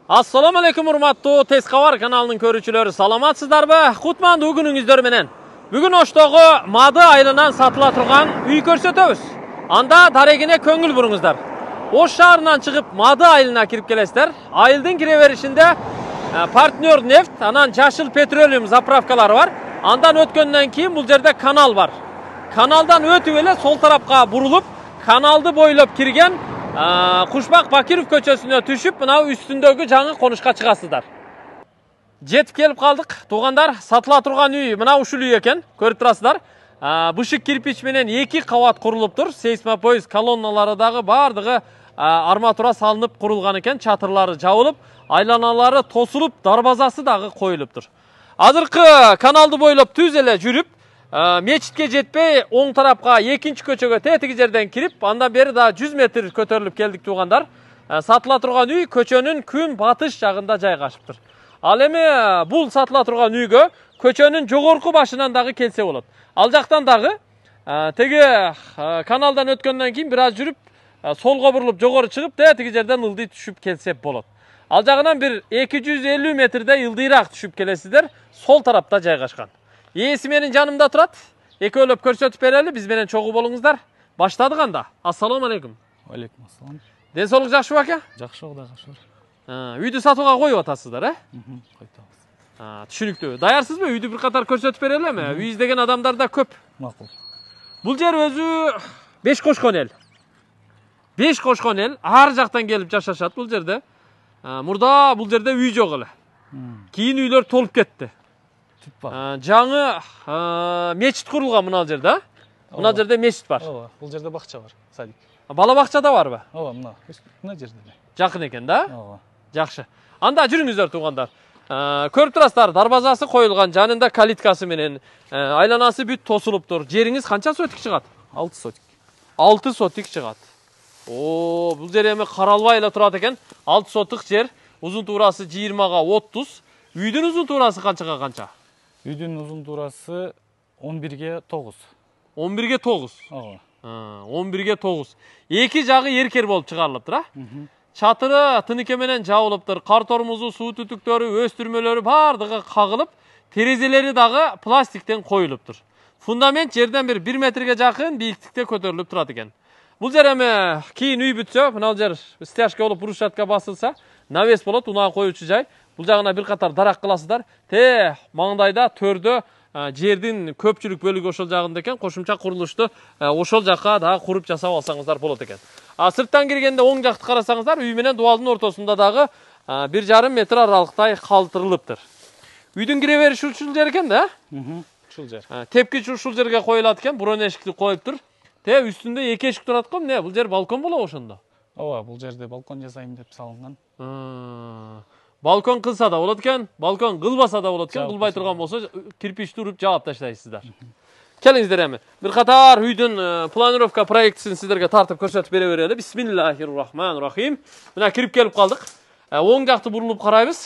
Assalamu alaikum urmattu Tez Xabar kanalının körүүчүлөрү. Саламатсыздарбы? Кутмандуу күнүңүздөр менен. Бүгүн Оштогу Мады айылынан сатыла турган үй көрсөтөбүз. Анда дарегине көңүл буруңуздар. Ош шаарынан чыгып Мады айылына кирип келесиздер. Айылдын кире беришинде Партнер нефт, анан Жашыл петролиум заправкалары бар. Андан өткөндөн кийин бул жерде канал бар. Каналдан өтүп эле сол тарапка бурулуп, каналды бойлоп кирген Кушбак Бакиров көчөсүнө түшүп, мына үстүндөгү жаңы конушка чыгасыздар. Жетип келип калдык. Туугандар, сатыла турган үй мына ушул үй экен. Көрүп турасыздар. Бышык кирпич менен 2 кабат курулуптур. Сейсмопоиз колонналары дагы бардыгы арматура салынып курулган экен. Чатырлары жабылып, айланалары тосулуп, дарбазасы дагы коюлуптур. Азыркы каналды бойлоп түз эле жүрүп, мечитке жетпей, оң тарапка экинчи көчөгө тетиги жерден кирип, андан бери да 100 метр көтөрүлүп келдик туугандар. Сатыла турган үй көчөнүн күн батыш жагында жайгашыптыр. Ал эми бул сатыла турган үйгө көчөнүн жогорку башынан дагы келсе болот. Ал жактан дагы теге каналдан өткөндөн кийин бир аз жүрүп, солго бурулуп жогору чыгып, тетиги жерден ылдый түшүп келсе болот. Ал жагынан бир 250 метрде ылдыйраак түшүп келесиздер, сол тарапта жайгашкан. Ээси менин жанымда турат. Экөөлөп көрсөтүп берели, биз менен чогуу болуңуздар. Баштадык анда. Ассаламу алейкум. Алейкум ассалам. Ден соолук жакшыбы ака? Жакшы Кудайга шүгүр. Үйдү сатууга коюп атасыздар, Койтабыз. Түшүнүктүү. Даярсызбы? Үйдү бир катар көрсөтүп берелеми? Үй издеген адамдар да көп. Макул. Бул жер өзү 5 кошкон эл. 5 кошкон эл ар жактан келип жашашат бул жерде. Мурда бул жерде үй жок эле. Кийин үйлөр толуп кетти. Жаңы мечит курулган мына жерде. Мына жерде мечит бар. Ооба, бул жерде бакча бар, садик. Бала бакча да барбы? Ооба, мына жерде. Жакын экен да? Ооба. Жакшы. Анда жүрүңүздөр туугандар. Көрүп турасыздар, дарбазасы коюлган, жанында калиткасы менен, айланасы бүт тосулуптур. Жериңиз канча сотик чыгат? 6 сотик. 6 сотик чыгат. Бул жер эми каралбай эле турат экен. 6 сотик жер, узун туурасы 20га 30. Үйдүн узун туурасы канчага канча? Үйдүн узун туурасы 11ге 9. 11ге 9. Ооба. 11ге 9. Эки жагы эркер болуп чыгарылыптыр, Чатыры тыныке менен жабылыптыр. Кар тормузу, суу түтүктөрү, өстүрмөлөрү бардыгы кагылып, терезелери дагы пластиктен коюлуптур. Фундамент жерден бир 1 метрге жакын бийиктикте көтөрүлүп турат экен. Бул жер эми кийин үй бүтсө, мына жер стяжка болуп брусчатка басылса, навес болот, унаа коюучу жай. Бул жагына бир катар дарак кыласыздар. Маңдайда төрдө жердин көпчүлүк бөлүгү ошол жагында экен. Кошумча курулушту ошол жакка дагы куруп жасап алсаңыздар болот экен. Сырттан киргенде оң жакты карасаңыздар, үй менен дубалдын ортосунда дагы 1,5 метр аралыктай калтырылыптыр. Үйдүн кире бериши ушул жер экен да? Ушул жер. Тепкич ушул жерге коюлат экен, бурон эшикти коюптур. Үстүндө 2 эшик турат го, эмне? Бул жер балкон болобу ошондо? Ооба, бул жерде балкон жасайм деп салынган. Балкон кылса да болот экен, балкон кылбаса да болот экен. Кылбай турган болсо кирпичти уруп жаап таштайсыздар. Келиңиздер эми. Бир катар үйдүн планировка проектисин сиздерге тартып көрсөтүп бере берели. Бисмиллахир-рахманир-рахим. Мына кирип келип калдык. Оң жакты бурулуп карайбыз.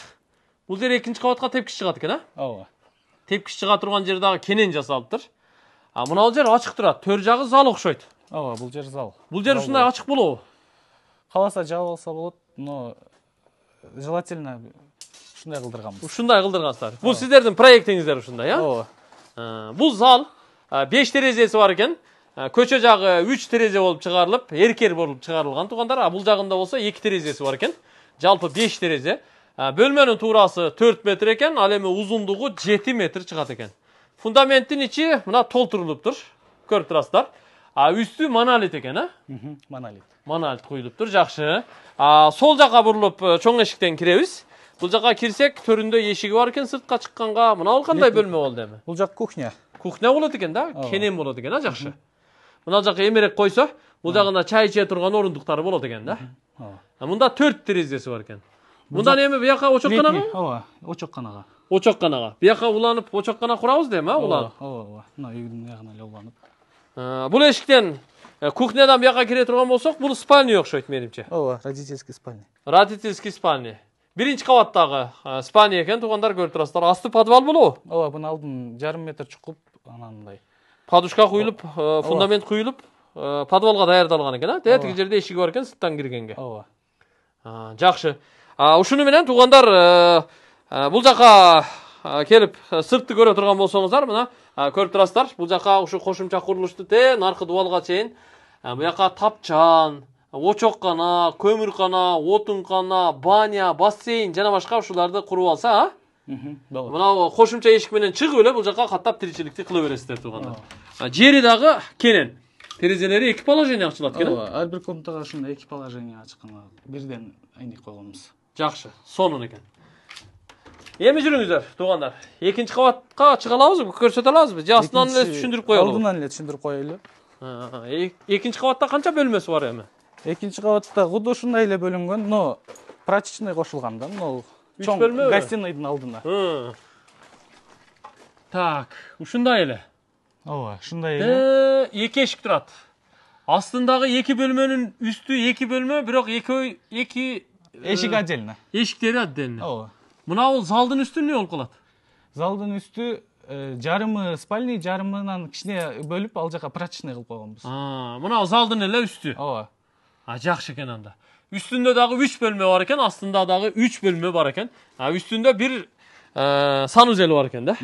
Бул жер экинчи кабатка тепкич чыгат экен, Ооба. Тепкич чыга турган жер дагы кенен жасалыптыр. Мына жер ачык турат. Төр жагы зал окшойт. Ооба, бул жер зал. Бул жер ушундай ачык болобу? Каласа жаап алса болот, но желательно ушундай кылдырганбыз. Ушундай кылдыргансыздар. Бул сиздердин проектиңиздер ушундай, Ооба. Бул зал 5 терезеси бар экен. Көчө жагы 3 терезе болуп чыгарылып, эркер болуп чыгарылган туугандар. Бул жагында болсо 2 терезеси бар экен. Жалпы 5 терезе. Бөлмөнүн туурасы 4 метр экен, ал эми узундугу 7 метр чыгат экен. Фундаменттин ичи мына толтурулуптур. Көрүп турасыздар. Үстү монолит экен, Монолит. Монолит коюлуптур, жакшы. Сол жака бурулуп чоң эшиктен киребиз. Бул жака кирсек, төрүндө эшиги бар экен, сыртка чыкканга. Мына бул кандай бөлмө болду эми? Бул жак кухня. Кухня болот экен да, кенен болот экен, жакшы. Мына жака эмерек койсо, бул жагында чай иче турган орундуктары болот экен да. Мында 4 терезеси бар экен. Мындан эми буяка очокканага? Ооба, очокканага. Очокканага. Буяка уланып очоккана курабыз деми, уланып. Ооба, мына үйдүн ягына эле уланып. Бул эшиктен кухнядан буяка кире турган болсок, бул спальня окшойт менимче. Ооба, родительский спальня. Родительский спальня. Биринчи кабаттагы спальня экен, туугандар, көрүп турасыздар. Асты подвал болобу? Ооба, бунун алдын 1,5 метр чукуп, анан мындай. Подушка куюлуп, фундамент куюлуп, подвалга даярдалган экен, Тетиги жерде эшиги бар экен, сырттан киргенге. Ооба. Жакшы. Ушуну менен туугандар бул жака келип сыртты көрө турган болсоңуздар, мына көрүп турасыздар. Бул жака ушу кошумча курулушту наркы дубалга чейин бу жака тапчан, очоккана, көмүркана, отункана, баня, бассейн жана башка ушуларды куруп алса, мына кошумча эшик менен чыгып эле бул жака каттап тиричиликти кыла бересиздер туугандар. Жери дагы кенен. Терезелери эки положение ачылат экен. Ар бир комнатага ушундай эки положение ачкан. Бирден айнек койгонбуз. Жакшы, сонун экен. Эми жүрүңүздөр, туугандар. Экинчи кабатка чыга алабызбы, көрсөтө алабызбы? Же астынан эле түшүндүрүп коелу? Алдынан эле түшүндүрүп коелу. Экинчи кабатта канча бөлмөсү бар эми? Экинчи кабатта куду ушундай эле бөлүнгөн, но прачечный кошулган да, но чоң гостиныйдын алдына. Так, ушундай эле. Ооба, ушундай эле. Эки эшик турат. Астындагы эки бөлмөнүн үстү эки бөлмө, бирок эки Эшик отдельно. Эшиктери отдельно. Ооба. Мына бул залдын үстү эмне болуп калат? Залдын үстү жарымы спальный, жарымынан кичине бөлүп ал жака прачечный кылып койгонбуз. Мына залдын эле үстү. Ооба. Жакшы экен анда. Үстүндө дагы 3 бөлмө бар экен, астында дагы 3 бөлмө бар экен. Үстүндө бир санузел бар экен да.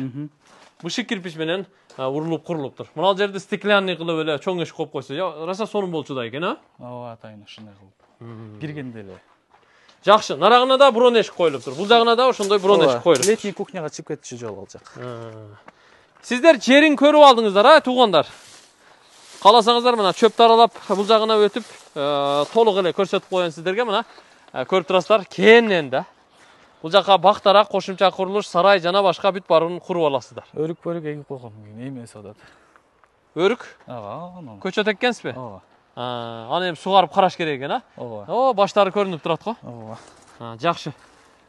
Бышык кирпич менен урулуп курулуптур. Мына жерде стеклянный кылып эле чоң эшик коюп койсо, раса сонун болчу да экен, Ооба, атайын ушундай кылып. Киргенде эле. Жакшы, нарагына да брон эшик коюлуптур. Бул жагына да ошондой брон эшик коюлуп. Летний кухняга чыгып кетчү жол ал жак. Сиздер жерин көрүп алдыңыздар, туугандар. Кааласаңыздар мына чөптү аралап бул жагына өтүп, толук эле көрсөтүп коеюн сиздерге, мына көрүп турасыздар, кенен да. Бул жака бактарак, кошумча курулуш, сарай жана башка бүт баарын куруп аласыздар. Өрүк эгип койгон, эмес атат. Өрүк? Ооба, Көчөт эккенсизби? Ооба. Аны эми сугарып караш керек экен, Ооба. Баштары көрүнүп турат го. Ооба. Жакшы.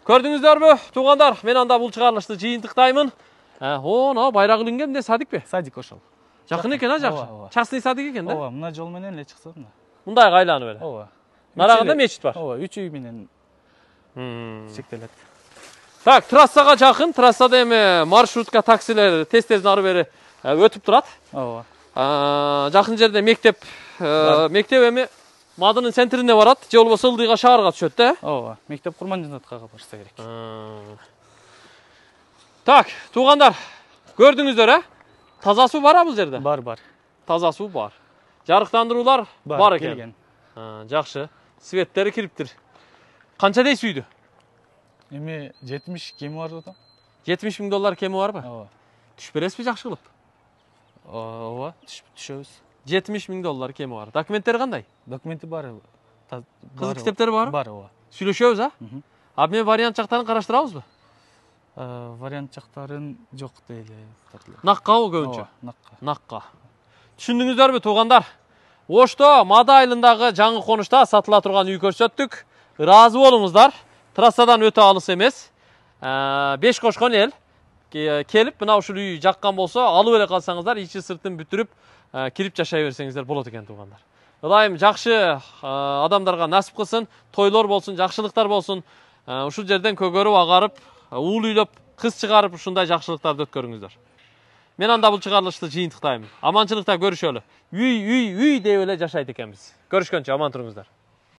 Көрдүңүздөрбү, туугандар? Мен анда бул чыгарылышты жыйынтыктаймын. Байрак илинген эмне, садикпи? Садик ошол. Жакын экен, жакшы. Частный садик экен да? Ооба, мына жол менен эле чыкса мына. Мындай айланып эле. Ооба. Нарагында мечит бар. Ооба, 3 үй менен чектелет. Так, трассага жакын, трассада эми маршрутка, таксилер тез-тез ары бери өтүп турат. Ооба. Жакын жерде мектеп эми Мадынын центрине барат, же болбосо Ылдыйга шаарга түшөт да? Ооба, мектеп Курманжанаткага барса керек. Так, туугандар, көрдүңүздөр, таза суу бар бул жерде? Бар. Таза суу бар. Жарыктандыруулар бар экен. Жакшы. Светтери кириптир. Канча дейсиз үйдү? Эми 70 кеми бар да. $70,000 кеми барбы? Ооба. Түшүп бересизби жакшы кылып? Ооба, түшөбүз. $70,000 кеми бар. Документтери кандай? Документи бар. Кызык китептери барбы? Бар, ооба. Сүйлөшөбүз, мен вариант жактарын караштырабызбы? Вариант жактарын жок дейли. Наккабы көбүнчө? Накка. Түшүндүңүздөрбү, туугандар? Ошто Мада айылындагы жаңы конушта сатыла турган үй көрсөттүк. Ыраазы болуңуздар. Трассадан өтө алыс эмес. 5 кошкон эл келип мына ушул үй жаккан болсо, алып эле калсаңыздар, ичи сыртын бүтүрүп кирип жашай берсеңиздер болот экен, туугандар. Ылайым жакшы адамдарга насип кылсын, тойлор болсун, жакшылыктар болсун. Ушул жерден көгөрүп, агарып, уул үйлөп, кыз чыгарып ушундай жакшылыктарды өткөрүңүздөр. Мен анда бул чыгарылышты жыйынтыктайм. Аманчылыкта көрүшөлү. Үй деп эле жашайт экенбиз. Көрүшкөнчө аман туруңуздар.